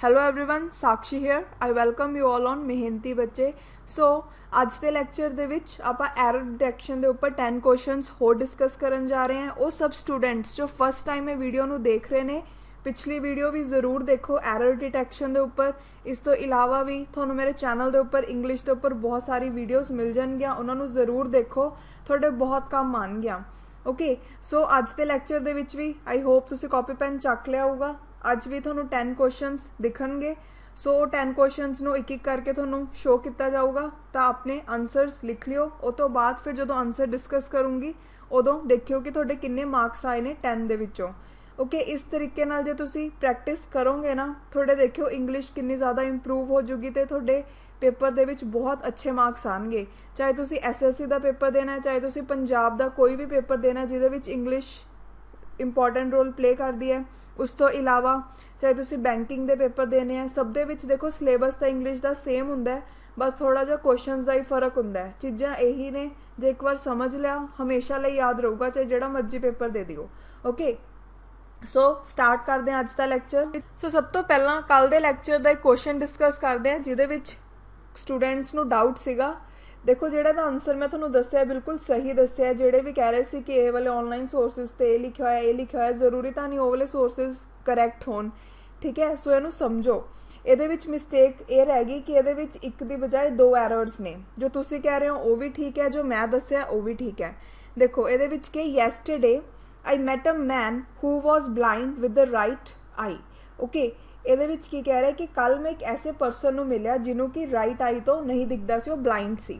Hello everyone, Sakshi here. I welcome you all on Mehnati Bachche. सो ਅੱਜ ਦੇ lecture ਦੇ ਵਿੱਚ ਆਪਾਂ ਐਰਰ ਡਿਟੈਕਸ਼ਨ ਦੇ ਉੱਪਰ 10 ਕੁਐਸਚਨਸ ਹੋਰ ਡਿਸਕਸ ਕਰਨ ਜਾ ਰਹੇ ਹਾਂ। ਉਹ ਸਭ ਸਟੂਡੈਂਟਸ ਜੋ ਫਸਟ ਟਾਈਮ ਇਹ ਵੀਡੀਓ ਨੂੰ ਦੇਖ ਰਹੇ ਨੇ, ਪਿਛਲੀ ਵੀਡੀਓ ਵੀ ਜ਼ਰੂਰ ਦੇਖੋ ਐਰਰ ਡਿਟੈਕਸ਼ਨ ਦੇ ਉੱਪਰ। ਇਸ ਤੋਂ ਇਲਾਵਾ ਵੀ ਤੁਹਾਨੂੰ ਮੇਰੇ ਚੈਨਲ ਦੇ ਉੱਪਰ ਇੰਗਲਿਸ਼ ਦੇ ਉੱਪਰ ਬਹੁਤ ਸਾਰੀ ਵੀਡੀਓਜ਼ ਮਿਲ ਜਾਣਗੀਆਂ, ਉਹਨਾਂ ਨੂੰ ਜ਼ਰੂਰ ਦੇਖੋ, ਤੁਹਾਡੇ ਬਹੁਤ ਕੰਮ ਆਉਣਗੀਆਂ। ਓਕੇ, ਸੋ ਅੱਜ ਦੇ ਲੈਕਚਰ ਦੇ ਵਿੱਚ ਵੀ ਆਈ ਹੋਪ ਤੁਸੀਂ ਕਾਪੀ ਪੈਨ ਚੱਕ ਲਿਆ ਹੋਊਗਾ। ਅੱਜ ਵੀ ਤੁਹਾਨੂੰ 10 ਕੁਐਸਚਨਸ ਦਿਖਣਗੇ। सो 10 ਕੁਐਸਚਨਸ ਨੂੰ ਇੱਕ ਇੱਕ ਕਰਕੇ ਤੁਹਾਨੂੰ ਸ਼ੋ ਕੀਤਾ ਜਾਊਗਾ, ਤਾਂ ਆਪਣੇ ਆਨਸਰਸ ਲਿਖ ਲਿਓ। ਉਸ ਤੋਂ ਬਾਅਦ ਫਿਰ ਜਦੋਂ ਆਨਸਰ ਡਿਸਕਸ ਕਰੂੰਗੀ ਉਦੋਂ ਦੇਖਿਓ ਕਿ ਤੁਹਾਡੇ ਕਿੰਨੇ ਮਾਰਕਸ ਆਏ ਨੇ 10 ਦੇ ਵਿੱਚੋਂ। ਓਕੇ, ਇਸ ਤਰੀਕੇ ਨਾਲ ਜੇ ਤੁਸੀਂ ਪ੍ਰੈਕਟਿਸ ਕਰੋਗੇ ਨਾ, ਤੁਹਾਡੇ ਦੇਖਿਓ ਇੰਗਲਿਸ਼ ਕਿੰਨੀ ਜ਼ਿਆਦਾ ਇੰਪਰੂਵ ਹੋ ਜੂਗੀ ਅਤੇ ਤੁਹਾਡੇ ਪੇਪਰ ਦੇ ਵਿੱਚ ਬਹੁਤ ਅੱਛੇ ਮਾਰਕਸ ਆਉਣਗੇ। ਚਾਹੇ ਤੁਸੀਂ SSC ਦਾ ਪੇਪਰ ਦੇਣਾ, ਚਾਹੇ ਤੁਸੀਂ ਪੰਜਾਬ ਦਾ ਕੋਈ ਵੀ ਪੇਪਰ ਦੇਣਾ ਜਿਹਦੇ ਵਿੱਚ ਇੰਗਲਿਸ਼ ਇੰਪੋਰਟੈਂਟ ਰੋਲ ਪਲੇ ਕਰਦੀ ਹੈ। ਉਸ ਤੋਂ ਇਲਾਵਾ ਚਾਹੇ ਤੁਸੀਂ ਬੈਂਕਿੰਗ ਦੇ ਪੇਪਰ ਦੇਣੇ ਆ, ਸਭ ਦੇ ਵਿੱਚ ਦੇਖੋ ਸਿਲੇਬਸ ਤਾਂ ਇੰਗਲਿਸ਼ ਦਾ ਸੇਮ ਹੁੰਦਾ, ਬਸ ਥੋੜ੍ਹਾ ਜਿਹਾ ਕੁਐਸਚਨਸ ਦਾ ਹੀ ਫਰਕ ਹੁੰਦਾ। ਚੀਜ਼ਾਂ ਇਹੀ ਨੇ, ਜੇ ਇੱਕ ਵਾਰ ਸਮਝ ਲਿਆ ਹਮੇਸ਼ਾ ਲਈ ਯਾਦ ਰਹੂਗਾ, ਚਾਹੇ ਜਿਹੜਾ ਮਰਜ਼ੀ ਪੇਪਰ ਦੇ ਦਿਓ। ਓਕੇ, ਸੋ ਸਟਾਰਟ ਕਰਦੇ ਹਾਂ ਅੱਜ ਦਾ ਲੈਕਚਰ। ਸੋ ਸਭ ਤੋਂ ਪਹਿਲਾਂ ਕੱਲ੍ਹ ਦੇ ਲੈਕਚਰ ਦਾ ਇੱਕ ਕੁਐਸਚਨ ਡਿਸਕਸ ਕਰਦੇ ਹਾਂ ਜਿਹਦੇ ਵਿੱਚ ਸਟੂਡੈਂਟਸ ਨੂੰ ਡਾਊਟ ਸੀਗਾ। ਦੇਖੋ, ਜਿਹੜਾ ਦਾ ਆਨਸਰ ਮੈਂ ਤੁਹਾਨੂੰ ਦੱਸਿਆ ਬਿਲਕੁਲ ਸਹੀ ਦੱਸਿਆ। ਜਿਹੜੇ ਵੀ ਕਹਿ ਰਹੇ ਸੀ ਕਿ ਇਹ ਵਾਲੇ ਆਨਲਾਈਨ ਸੋਰਸਿਸ 'ਤੇ ਇਹ ਲਿਖਿਆ ਹੋਇਆ, ਇਹ ਲਿਖਿਆ ਹੋਇਆ, ਜ਼ਰੂਰੀ ਤਾਂ ਨਹੀਂ ਉਹ ਵਾਲੇ ਸੋਰਸਿਸ ਕਰੈਕਟ ਹੋਣ, ਠੀਕ ਹੈ। ਸੋ ਇਹਨੂੰ ਸਮਝੋ। ਇਹਦੇ ਵਿੱਚ ਮਿਸਟੇਕ ਇਹ ਰਹਿ ਗਈ ਕਿ ਇਹਦੇ ਵਿੱਚ ਇੱਕ ਦੀ ਬਜਾਏ 2 ਐਰਰਸ ਨੇ। ਜੋ ਤੁਸੀਂ ਕਹਿ ਰਹੇ ਹੋ ਉਹ ਵੀ ਠੀਕ ਹੈ, ਜੋ ਮੈਂ ਦੱਸਿਆ ਉਹ ਵੀ ਠੀਕ ਹੈ। ਦੇਖੋ ਇਹਦੇ ਵਿੱਚ ਕਿ yesterday I met a man who was blind with the right eye. Okay, ਇਹਦੇ ਵਿੱਚ ਕੀ ਕਹਿ ਰਿਹਾ ਕਿ ਕੱਲ੍ਹ ਮੈਂ ਇੱਕ ਐਸੇ ਪਰਸਨ ਨੂੰ ਮਿਲਿਆ ਜਿਹਨੂੰ ਕਿ ਰਾਈਟ ਆਈ ਤੋਂ ਨਹੀਂ ਦਿਖਦਾ ਸੀ, ਉਹ ਬਲਾਈਂਡ ਸੀ।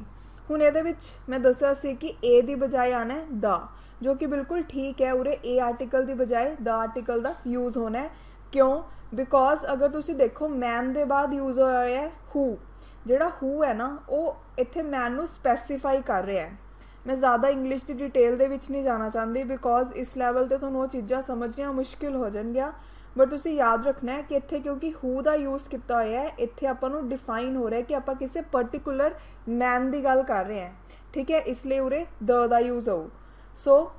ਹੁਣ ਇਹਦੇ ਵਿੱਚ ਮੈਂ ਦੱਸਿਆ ਸੀ ਕਿ ਏ ਦੀ ਬਜਾਏ ਆਉਣਾ ਹੈ ਦਾ, ਜੋ ਕਿ ਬਿਲਕੁਲ ਠੀਕ ਹੈ। ਉਰੇ ਏ ਆਰਟੀਕਲ ਦੀ ਬਜਾਏ ਦਾ ਆਰਟੀਕਲ ਦਾ ਯੂਜ਼ ਹੋਣਾ ਹੈ। ਕਿਉਂ? ਬਿਕੋਜ਼ ਅਗਰ ਤੁਸੀਂ ਦੇਖੋ ਮੈਨ ਦੇ ਬਾਅਦ ਯੂਜ਼ ਹੋਇਆ ਹੋਇਆ ਹੈ ਹੂ। ਜਿਹੜਾ ਹੂ ਹੈ ਨਾ, ਉਹ ਇੱਥੇ ਮੈਨ ਨੂੰ ਸਪੈਸੀਫਾਈ ਕਰ ਰਿਹਾ ਹੈ। ਮੈਂ ਜ਼ਿਆਦਾ ਇੰਗਲਿਸ਼ ਦੀ ਡਿਟੇਲ ਦੇ ਵਿੱਚ ਨਹੀਂ ਜਾਣਾ ਚਾਹੁੰਦੀ, ਬਿਕੋਜ਼ ਇਸ ਲੈਵਲ 'ਤੇ ਤੁਹਾਨੂੰ ਉਹ ਚੀਜ਼ਾਂ ਸਮਝਣੀਆਂ ਮੁਸ਼ਕਿਲ ਹੋ ਜਾਣਗੀਆਂ। ਬਟ ਤੁਸੀਂ ਯਾਦ ਰੱਖਣਾ ਹੈ ਕਿ ਇੱਥੇ ਕਿਉਂਕਿ ਹੂ ਦਾ ਯੂਜ਼ ਕੀਤਾ ਹੋਇਆ ਹੈ, ਇੱਥੇ ਆਪਾਂ ਨੂੰ ਡਿਫਾਈਨ ਹੋ ਰਿਹਾ ਕਿ ਆਪਾਂ ਕਿਸੇ ਪਰਟੀਕੂਲਰ ਮੈਨ ਦੀ ਗੱਲ ਕਰ ਰਹੇ ਹਾਂ, ਠੀਕ ਹੈ। ਇਸ ਲਈ ਉਰੇ ਦ ਦਾ ਯੂਜ਼ ਹੋਊ। ਸੋ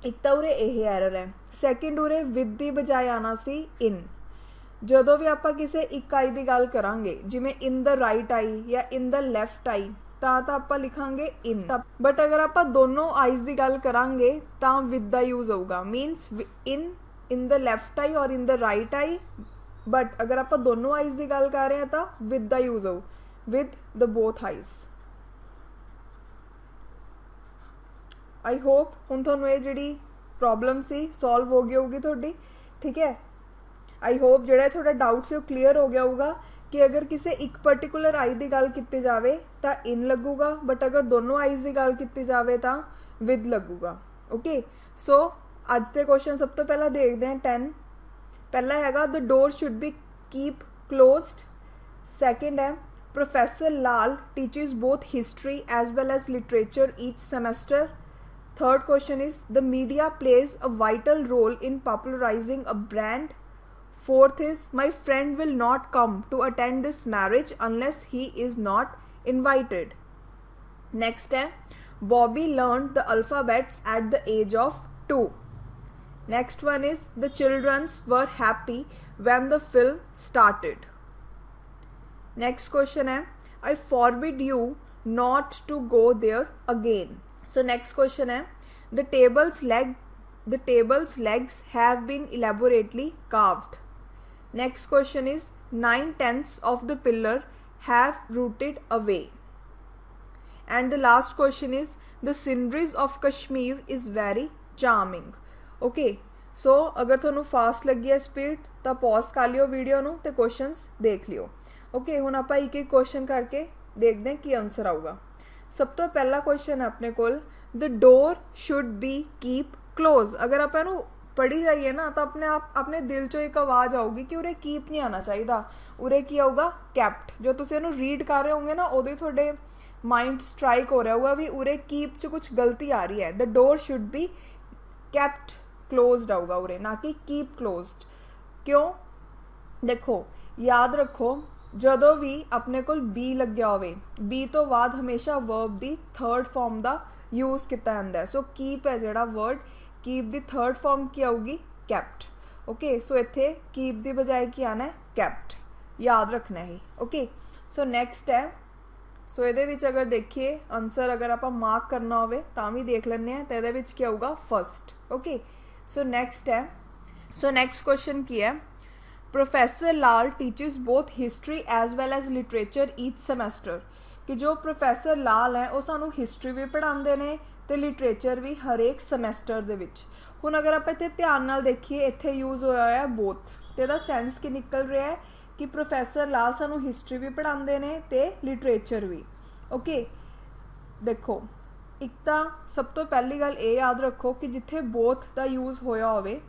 ਇੱਕ ਤਾਂ ਉਰੇ ਇਹ ਐਰਰ ਹੈ। ਸੈਕਿੰਡ, ਉਰੇ ਵਿਦ ਦੀ ਬਜਾਏ ਆਉਣਾ ਸੀ ਇਨ। ਜਦੋਂ ਵੀ ਆਪਾਂ ਕਿਸੇ ਇੱਕ ਆਈ ਦੀ ਗੱਲ ਕਰਾਂਗੇ, ਜਿਵੇਂ ਇਨ ਦ ਰਾਈਟ ਆਈ ਜਾਂ ਇਨ ਦ ਲੈਫਟ ਆਈ, ਤਾਂ ਆਪਾਂ ਲਿਖਾਂਗੇ ਇਨ। ਬਟ ਅਗਰ ਆਪਾਂ ਦੋਨੋਂ ਆਈਜ਼ ਦੀ ਗੱਲ ਕਰਾਂਗੇ ਤਾਂ ਵਿਦ ਦਾ ਯੂਜ਼ ਹੋਊਗਾ। Means in the left eye और in the right eye, but अगर आप दोनों आईज की गल कर रहे हैं तो with the use हो, with the both eyes। I hope हुण तुहानूं ये जिहड़ी प्रॉब्लम सी सॉल्व हो गई होगी तुहाडी, ठीक है। आई होप जिहड़ा तुहाडा डाउट से क्लीयर हो गया होगा कि अगर किसी एक पर्टिकुलर आई की गल की जाए तो इन लगूगा, बट अगर दोनों आईज की गल की जाए तो विद लगूगा। ओके, सो ਅੱਜ ਦੇ ਕੁਐਸਚਨ ਸਭ ਤੋਂ ਪਹਿਲਾਂ ਦੇਖਦੇ ਹਾਂ 10। ਪਹਿਲਾ ਹੈਗਾ the door should be keep closed. Second ਹੈ professor Lal teaches both history as well as literature each semester। Third question is the media plays a vital role in popularizing a brand। Fourth is my friend will not come to attend this marriage unless he is not invited। Next है Bobby learned the alphabets at the age of 2। Next one is the children were happy when the film started। Next question है I forbid you not to go there again। So next question है the table's legs have been elaborately carved। Next question is 9/10 of the pillar have rooted away। And the last question is the sceneries of Kashmir is very charming। Okay, so अगर तुहानूं fast लगी है speed तो pause कर लियो video नूं ते questions देख लियो। Okay, हुण आपां एक एक क्वेश्चन करके देखते हैं कि आंसर आऊगा। सब तो पहला क्वेश्चन है अपने कोल the door should be keep close. अगर आप इहनूं पढ़ी जाइए ना तो अपने आप अपने दिल चो एक आवाज़ आऊगी कि उरे कीप नहीं आना चाहिए, उरे की आऊगा कैप्ट। जो तुसीं इहनूं रीड कर रहे होंगे ना, उदों तुहाडे माइंड स्ट्राइक हो रहा होगा भी उरे कीप च कुछ गलती आ रही है। The door should be kept closed आऊगा उरे, ना कि कीप क्लोज्ड। क्यों? देखो याद रखो, ਜਦੋਂ भी अपने कोल बी लग्या होवे, बी तो बाद हमेशा वर्ब दी थर्ड फॉर्म का यूज़ किया जाता है। सो कीप है जिहड़ा वर्ड, कीप दी थर्ड फॉर्म की आऊगी कैप्ट। ओके, सो इत्थे कीप दी बजाय की आना है कैप्ट। याद रखना है। ओके सो नैक्सट है, सो ये अगर देखिए आंसर अगर आप मार्क करना हो तो भी देख लें तो ये क्या होगा फर्स्ट। ओके सो नैक्सट है, सो नैक्सट क्वेश्चन की है, professor Lal teachers both history as well as literature each semester, कि जो प्रोफैसर लाल है वो सानू हिस्टरी भी पढ़ाते हैं तो लिटरेचर भी हरेक सैमेस्टर दे विच। हुण अगर आप इत्थे ध्यान नाल देखिए इत्थे यूज़ होया है बोथ, तो इहदा सेंस की निकल रहा है कि प्रोफैसर लाल सानू हिस्टरी भी पढ़ाते हैं तो लिटरेचर भी। ओके देखो एक तो सब तो पहली गल ये याद रखो कि जिथे बोथ का यूज़ होया होवे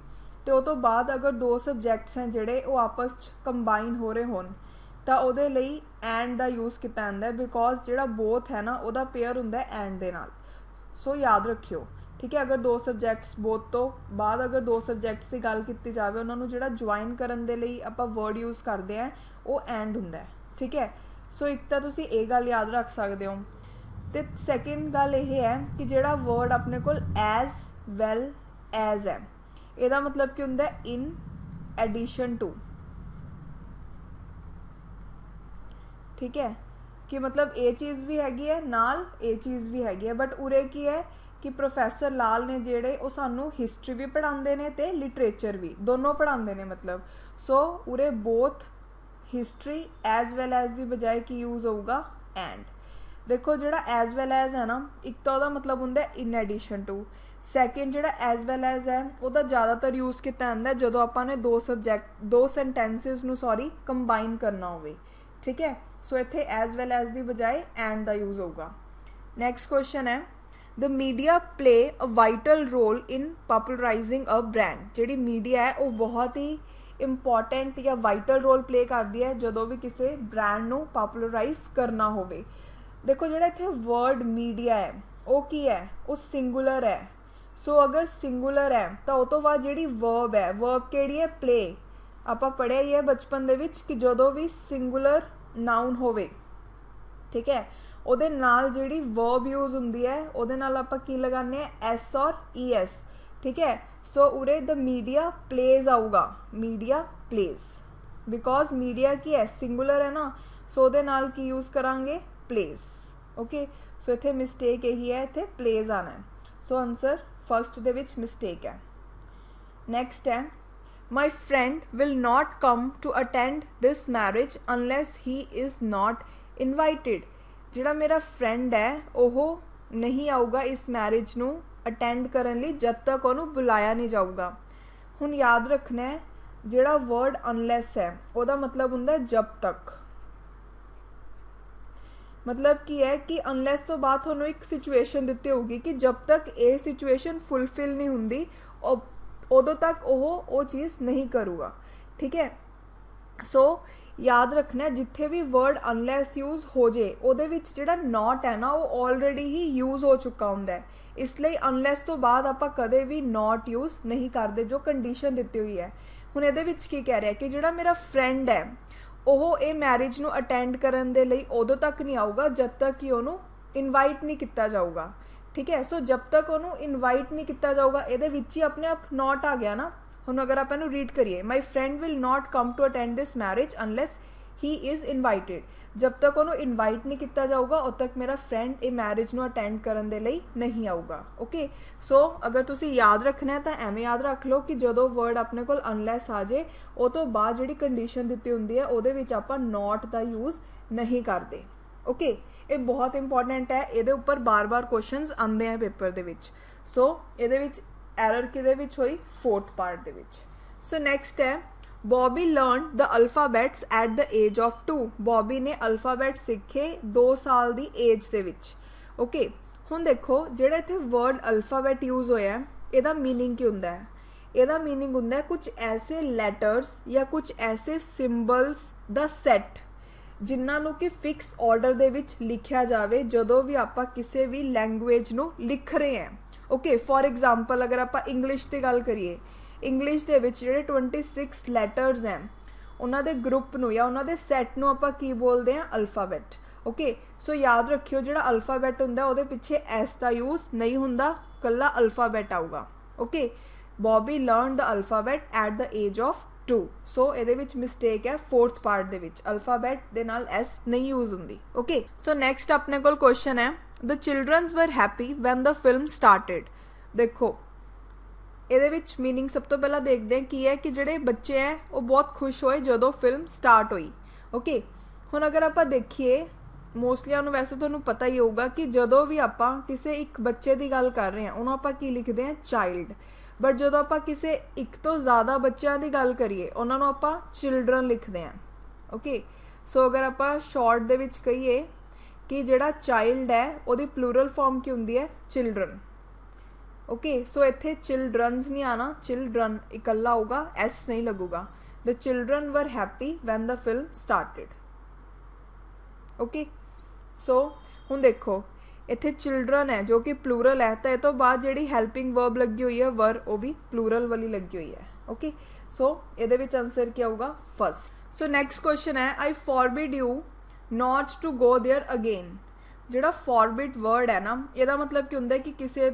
तो उस तो बाद अगर दो सबजैक्ट्स हैं जोड़े वो आपस च कंबाइन हो रहे होन तो उहदे लई एंड का यूज़ किया जाता है, बिकॉज जोड़ा बोथ है ना वह पेयर हुंदा है एंड दे नाल। सो याद रखियो ठीक है, अगर दो सबजैक्ट्स बोथ तो बाद अगर दो सबजैक्ट्स की गल की जाए उन्होंने जोड़ा ज्वाइन करन दे लई आपां वर्ड यूज़ करते हैं वो एंड हुंदा है। ठीक है सो एक तो तुसीं ये गल याद रख सकते हो। तो सैकेंड गल ये है कि जोड़ा वर्ड अपने को एज वैल एज है, ਇਹਦਾ मतलब ਕੀ ਹੁੰਦਾ है इन एडिशन टू। ठीक है कि मतलब ये चीज़ भी हैगी है नाल ये चीज़ भी हैगी है, बट उरे की है कि प्रोफैसर लाल ने जेड़े वो सानू हिस्टरी भी पढ़ाते हैं तो लिटरेचर भी दोनों पढ़ाते हैं, मतलब so you're both history as well as की बजाय की यूज़ होगा एंड। देखो जोड़ा एज वैल एज है ना एक तो वह मतलब होंगे इन एडिशन टू, सैकेंड जोड़ा एज वैल एज है वह ज़्यादातर यूज़ किया जाता है जो आपने दो सबजैक्ट दो सेंटेंसिस सॉरी कंबाइन करना हो। ठीक है सो इत्थे एज वैल एज की बजाय एंड का यूज़ होगा। नैक्सट क्वेश्चन है, the media play a vital role in popularising a brand, जी मीडिया है वो बहुत ही इंपॉर्टेंट या वाइटल रोल प्ले करती है जो भी किसी ब्रांड को पॉपुलराइज करना हो। देखो जो इत्थे वर्ड मीडिया है वो की है वो सिंगुलर है, सो अगर सिंगुलर है तो उस तो बाद जी वर्ब है, वर्ब केड़ी है प्ले, आप पढ़िया ही है बचपन दे विच कि जो भी सिंगुलर नाउन होवे ठीक है उहदे नाल जिहड़ी वर्ब यूज़ हुंदी है उहदे नाल आपां की लगाने एस और ई एस। ठीक है सो उरे द मीडिया प्लेज आऊगा, मीडिया प्लेज, बिकॉज मीडिया की है सिंगुलर है ना सो उहदे नाल की यूज़ करांगे प्लेज। ओके सो इत्थे मिसटेक यही है, इत्थे प्लेज आना है, सो आंसर फर्स्ट दे विच मिसटेक है। नैक्सट है, my friend will not come to attend this marriage unless he is not invited, जिहड़ा मेरा फ्रेंड है वह नहीं आऊगा इस मैरिज नू अटेंड करने लई जब तक उन्होंने बुलाया नहीं जाऊगा। हुण याद रखना है जिहड़ा वर्ड अनलैस है वह मतलब हुंदा है जब तक, मतलब की है कि अनलैस तो बाद थोनों एक सिचुएशन दिती होगी कि जब तक ये सिचुएशन फुलफिल नहीं हुंदी उदों तक वो चीज़ नहीं करूँगा। ठीक है सो याद रखना जिथे भी वर्ड अनलैस यूज़ हो जाए उहदे विच जिहड़ा नॉट है ना वो ऑलरेडी ही यूज़ हो चुका हुंदा है, इसलिए अनलैस तो बाद आपां कदे भी नॉट यूज़ नहीं करते जो कंडीशन दिती हुई है। हुण इहदे विच की कह रहा है कि जिहड़ा मेरा फ्रेंड है वह ये मैरिज नू अटेंड करन दे लई उदों तक नहीं आऊगा जब तक कि उन्होंने इनवाइट नहीं किया जाऊगा। ठीक है सो जब तक उन्होंने इनवाइट नहीं किया जाऊगा ये ही अपने आप नॉट आ गया ना। हुण अगर आप रीड करिए my friend will not come to attend this marriage unless he is invited, जब तक उन्होंने इनवाइट नहीं किया जाऊगा उद तक मेरा फ्रेंड ये मैरिज नू अटेंड करन दे लई नहीं आऊगा। ओके सो अगर तुसी याद रखना है तो एवें याद रख लो कि जो वर्ड अपने को अनलैस आ जाए उस तो बाद जिहड़ी कंडीशन दिती हुंदी है उहदे विच आपां नॉट का यूज़ नहीं करते। ओके ये बहुत इंपॉर्टेंट है, ये उपर बार बार क्वेश्चनस आते हैं पेपर दे विच। सो ये एरर किहदे विच होई फोर्थ पार्ट दे विच। सो नैक्सट है, Bobby learn the alphabets at the age of 2, Bobby ने अल्फाबैट सीखे 2 साल की एज दे विच। ओके हुण देखो जिहड़ा इत्थे वर्ड अल्फाबैट यूज़ होया इहदा मीनिंग की हुंदा है, इहदा मीनिंग हुंदा है कुछ ऐसे लैटर्स या कुछ ऐसे सिंबल्स दा सैट जिन्हों कि फिक्स ऑर्डर दे विच लिखिया जाए जदों भी आपां किसी भी लैंगुएज नू लिख रहे हैं। ओके फॉर एग्जाम्पल अगर आपां इंग्लिश की गल करिए इंग्लिश दे विच जिहड़े 26 लैटर्स हैं उन्हां दे ग्रुप नू या उन्हां दे सैट नू आपां की बोलते हैं अल्फाबैट। ओके सो याद रखियो जिहड़ा अल्फाबैट हुंदा उहदे पिछे एस का यूज़ नहीं हुंदा, कल्ला अल्फाबैट आऊगा। Okay Bobby learn the alphabet at the age of two. So ये मिसटेक है फोर्थ पार्ट दे विच अल्फाबैट दे नाल एस नहीं यूज होंदी। ओके सो नैक्सट अपने कोल क्वेश्चन है the childrens were happy when the film started. देखो ये मीनिंग सब तो पहला देखते हैं की है कि जोड़े बच्चे हैं वो बहुत खुश होए जो फिल्म स्टार्ट हुई। ओके हुण अगर आप देखिए मोस्टली आपको वैसे तो पता ही होगा कि जो भी आप किसी एक बच्चे की गल कर रहे हैं उन्होंने आप की लिखते हैं चाइल्ड, बट जो आप किसी एक तो ज़्यादा बच्चों की गल करिए उन्होंने आप चिल्ड्रन लिखते हैं। ओके सो अगर आप शॉर्ट दे विच कहिए कि जोड़ा चाइल्ड है वो प्लूरल फॉर्म की होंगी है चिल्ड्रन। ओके सो इत्थे चिल्ड्रनस नहीं आना, चिल्ड्रन इकल्ला होगा, एस नहीं लगूगा। The children were happy when the film started. Okay so हुण देखो इत्थे चिल्ड्रन है जो कि प्लूरल है, तो ये तो बाद जी हैल्पिंग वर्ब लगी हुई है वर वो भी प्लूरल वाली लगी हुई है। ओके सो ये आंसर क्या होगा फर्स्ट। सो नैक्सट क्वेश्चन है I forbid you not to go there again. जोड़ा फॉरबिड वर्ड है ना यदा मतलब क्या होंगे कि किसी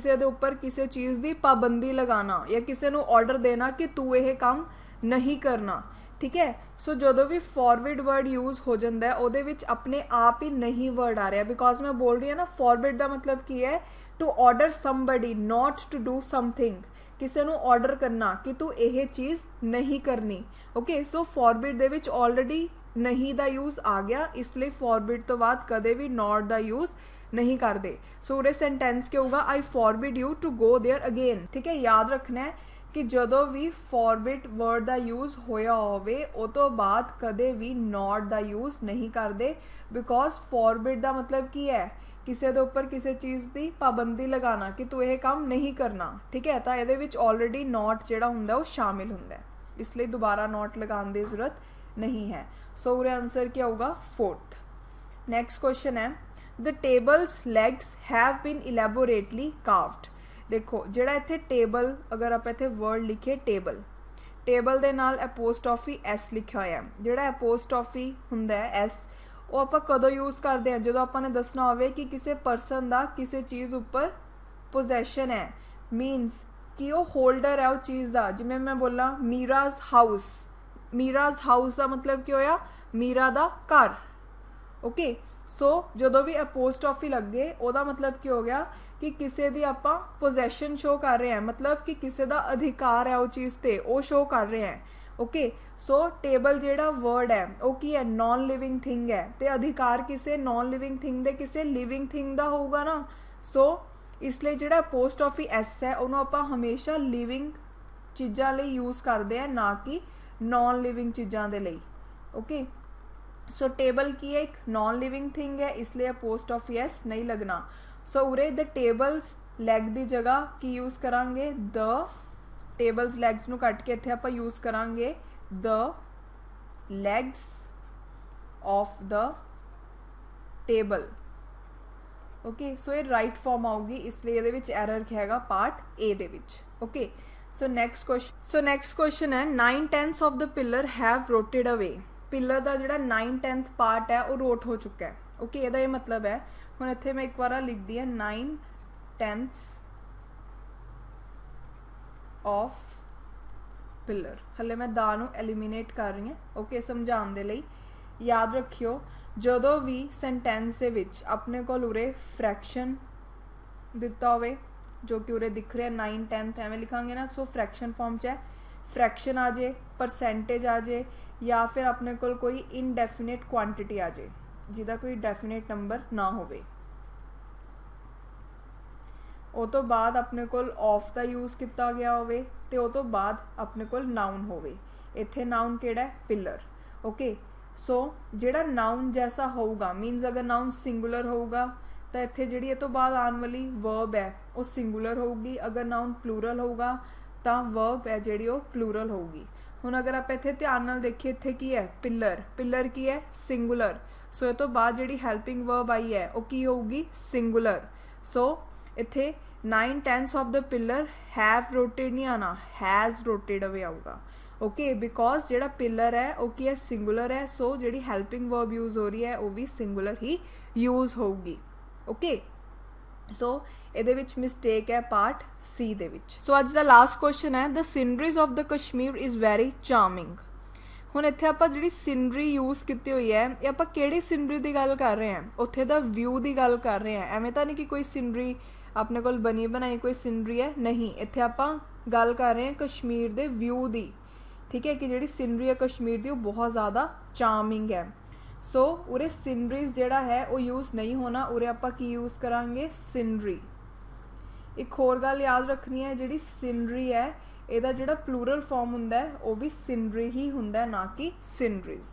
दे उपर किसी चीज़ की पाबंदी लगाना या किसी को ऑर्डर देना कि तू ये काम नहीं करना। ठीक है सो जो भी फॉरबिड वर्ड यूज हो जाता है वो अपने आप ही नहीं वर्ड आ रहा बिकॉज मैं बोल रही हूँ ना फॉरबिड का मतलब की है to order somebody not to do something, किसी को ऑर्डर करना कि तू यह चीज़ नहीं करनी। ओके सो फॉरबिड दे विच ऑलरेडी नहीं दा यूज आ गया, इसलिए फॉरबिड तो बाद कदे भी नॉट दा यूज नहीं करते। सो उरे सेंटेंस क्या होगा I forbid you to go there again. ठीक है याद रखना है कि जो भी फॉरबिड वर्ड का यूज होया होवे वो तो बाद कदे भी नॉट का यूज नहीं करते बिकॉज फॉरबिड का मतलब की है किसी के उपर किसी चीज़ की पाबंदी लगाना कि तू यह काम नहीं करना। ठीक है तो ये ऑलरेडी नॉट जोड़ा होंगे वो शामिल होंगे, इसलिए दोबारा नॉट लगाने की जरूरत नहीं है। सो उरे आंसर क्या होगा फोर्थ। नैक्सट क्वेश्चन है the tables legs have been elaborately carved. देखो जोड़ा इत्थे टेबल अगर आप इत्थे वर्ड लिखिए टेबल, टेबल दे नाल एपोस्ट्रोफी एस लिखा हुआ है। जोड़ा एपोस्ट्रोफी हुंदा है एस वो आप कदों यूज़ करते हैं जो आपने दसना होवे कि किसी परसन का किसी चीज़ उपर पोजैशन है, मीनस कि वो होल्डर है उस चीज़ का। जिमें मैं बोला मीराज हाउस, मीराज हाउस का मतलब क्या होया मीरा दा घर। ओके सो जो भी एपोस्ट्रोफी लगे वह मतलब क्या हो गया कि किसी की आप पोजैशन शो कर रहे हैं, मतलब कि किसी का अधिकार है वो चीज़ ते वो शो कर रहे हैं। ओके सो टेबल जेड़ा वर्ड है वो की है नॉन लिविंग थिंग है, तो अधिकार किसी नॉन लिविंग थिंग दे किसी लिविंग थिंग का होगा ना। सो इसलिए जोड़ा एपोस्ट्रोफी एस है उन्होंने आप हमेशा लिविंग चीज़ों लिए यूज़ करते हैं ना कि नॉन लिविंग चीज़ों के लिए। ओके सो टेबल की एक नॉन लिविंग थिंग है इसलिए एपोस्ट्रोफी एस नहीं लगना। सो उरे द टेबल्स लैग की जगह की यूज़ करांगे द टेबल्स लैग्स नू कट के इत्थे आपां यूज़ करांगे the legs of the table. Okay so ये राइट फॉर्म आऊगी इसलिए ये एरर हैगा पार्ट ए दे विच। ओके सो नैक्सट क्वेश्चन है 9/10 of the pillar have rotated away. Pillar का जोड़ा 9/10 पार्ट है वो रोट हो चुका है। ओके ਇਹਦਾ ये मतलब है ਹੁਣ ਇੱਥੇ मैं एक बार लिख दी है 9/10 ऑफ पिलर। हले मैं दा नू एलिमीनेट कर रही हूँ। ओके समझाने दे लई याद रखियो जो भी सेंटेंस दे विच अपने को उरे फ्रैक्शन दिता होवे जो कि उरे दिख रहा है 9/10 एवें लिखांगे ना। सो फ्रैक्शन फॉर्म च है, फ्रैक्शन आ जाए, परसेंटेज आ जाए या फिर अपने को कोई इनडेफिनेट क्वांटिटी आ जाए जिदा कोई डेफिनेट नंबर ना होवे। वो तो बाद अपने को ऑफ का यूज़ किया गया होवे ते वो तो बाद अपने को नाउन होवे। इत्थे नाउन केड़ा है पिलर। ओके सो जेड़ा नाउन जैसा होगा मीनस अगर नाउन सिंगुलर होगा तो इत्थे जिहड़ी ये तो बाद आने वाली वर्ब है वो सिंगुलर होगी, अगर नाउन प्लूरल होगा तो वर्ब है जिहड़ी वो प्लूरल होगी। हुण अगर आप इत्थे ध्यान नाल देखिए इत्थे की है पिलर, पिलर की है सिंगुलर। सो ये तो बाद जिहड़ी हैल्पिंग वर्ब आई है वो की होगी सिंगुलर। सो इत्थे 9/10 of the pillar have rotted नहीं आना, हैज़ रोटेड अवे आऊगा। ओके बिकॉज जिहड़ा पिलर है वो की है सिंगुलर है। सो जिहड़ी हैल्पिंग वर्ब यूज़ हो रही है वो भी सिंगुलर ही यूज़ होगी। ओके सो ਇਹਦੇ ਵਿੱਚ ਮਿਸਟੇਕ ਹੈ ਪਾਰਟ ਸੀ ਦੇ ਵਿੱਚ। ਸੋ ਅੱਜ ਦਾ ਲਾਸਟ ਕੁਐਸਚਨ ਹੈ the sceneries of the Kashmir is very charming. ਹੁਣ ਇੱਥੇ ਆਪਾਂ ਜਿਹੜੀ ਸੀਨਰੀ ਯੂਜ਼ ਕੀਤੀ ਹੋਈ ਹੈ ਇਹ ਆਪਾਂ ਕਿਹੜੀ ਸੀਨਰੀ ਦੀ ਗੱਲ ਕਰ ਰਹੇ ਹਾਂ, ਉੱਥੇ ਦਾ ਵਿਊ ਦੀ ਗੱਲ ਕਰ ਰਹੇ ਹਾਂ। ਐਵੇਂ ਤਾਂ ਨਹੀਂ ਕਿ ਕੋਈ ਸੀਨਰੀ ਆਪਣੇ ਕੋਲ ਬਣੀ ਬਣਾਈ ਕੋਈ ਸੀਨਰੀ ਹੈ, ਨਹੀਂ, ਇੱਥੇ ਆਪਾਂ ਗੱਲ ਕਰ ਰਹੇ ਹਾਂ ਕਸ਼ਮੀਰ ਦੇ ਵਿਊ ਦੀ। ਠੀਕ ਹੈ ਕਿ ਜਿਹੜੀ ਸੀਨਰੀ ਹੈ ਕਸ਼ਮੀਰ ਦੀ ਉਹ ਬਹੁਤ ਜ਼ਿਆਦਾ ਚਾਰਮਿੰਗ ਹੈ। ਸੋ ਉਰੇ ਸੀਨਰੀਜ਼ ਜਿਹੜਾ ਹੈ ਉਹ ਯੂਜ਼ ਨਹੀਂ ਹੋਣਾ, ਉਰੇ ਆਪਾਂ ਕੀ ਯੂਜ਼ ਕਰਾਂਗੇ, ਸੀਨਰੀ। ਇੱਕ ਹੋਰ ਗੱਲ ਯਾਦ ਰੱਖਣੀ ਹੈ, ਜਿਹੜੀ ਸੀਨਰੀ ਹੈ ਇਹਦਾ ਜਿਹੜਾ ਪਲੂਰਲ ਫਾਰਮ ਹੁੰਦਾ ਹੈ ਉਹ ਵੀ ਸੀਨਰੀ ਹੀ ਹੁੰਦਾ ਹੈ, ਨਾ ਕਿ ਸੀਨਰੀਜ਼।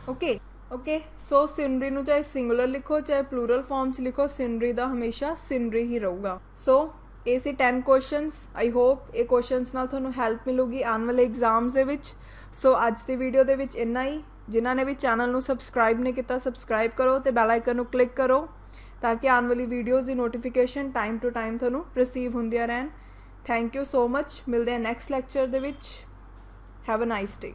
ਓਕੇ ਸੋ ਸੀਨਰੀ ਨੂੰ ਚਾਹੇ ਸਿੰਗੂਲਰ ਲਿਖੋ ਚਾਹੇ ਪਲੂਰਲ ਫਾਰਮ 'ਚ ਲਿਖੋ, ਸੀਨਰੀ ਦਾ ਹਮੇਸ਼ਾ ਸੀਨਰੀ ਹੀ ਰਹੂਗਾ। ਸੋ ਇਹ ਸੀ 10 ਕੁਐਸਚਨਸ। ਆਈ ਹੋਪ ਇਹ ਕੁਐਸਚਨਸ ਨਾਲ ਤੁਹਾਨੂੰ ਹੈਲਪ ਮਿਲੂਗੀ ਆਉਣ ਵਾਲੇ ਐਗਜ਼ਾਮਸ ਦੇ ਵਿੱਚ। ਸੋ ਅੱਜ ਦੀ ਵੀਡੀਓ ਦੇ ਵਿੱਚ ਇੰਨਾ ਹੀ। ਜਿਨ੍ਹਾਂ ਨੇ ਵੀ ਚੈਨਲ ਨੂੰ ਸਬਸਕ੍ਰਾਈਬ ਨਹੀਂ ਕੀਤਾ ਸਬਸਕ੍ਰਾਈਬ ਕਰੋ ਅਤੇ ਬੈਲ ਆਈਕਨ ਨੂੰ ਕਲਿੱਕ ਕਰੋ ਤਾਂ ਕਿ ਆਉਣ ਵਾਲੀ ਵੀਡੀਓਜ਼ ਦੀ ਨੋਟੀਫਿਕੇਸ਼ਨ ਟਾਈਮ ਟੂ ਟਾਈਮ ਤੁਹਾਨੂੰ ਰਿਸੀਵ ਹੁੰਦੀਆਂ ਰਹਿਣ। Thank you so much. ਮਿਲਦੇ ਹਾਂ ਨੈਕਸਟ ਲੈਕਚਰ ਦੇ ਵਿੱਚ। Have a nice day.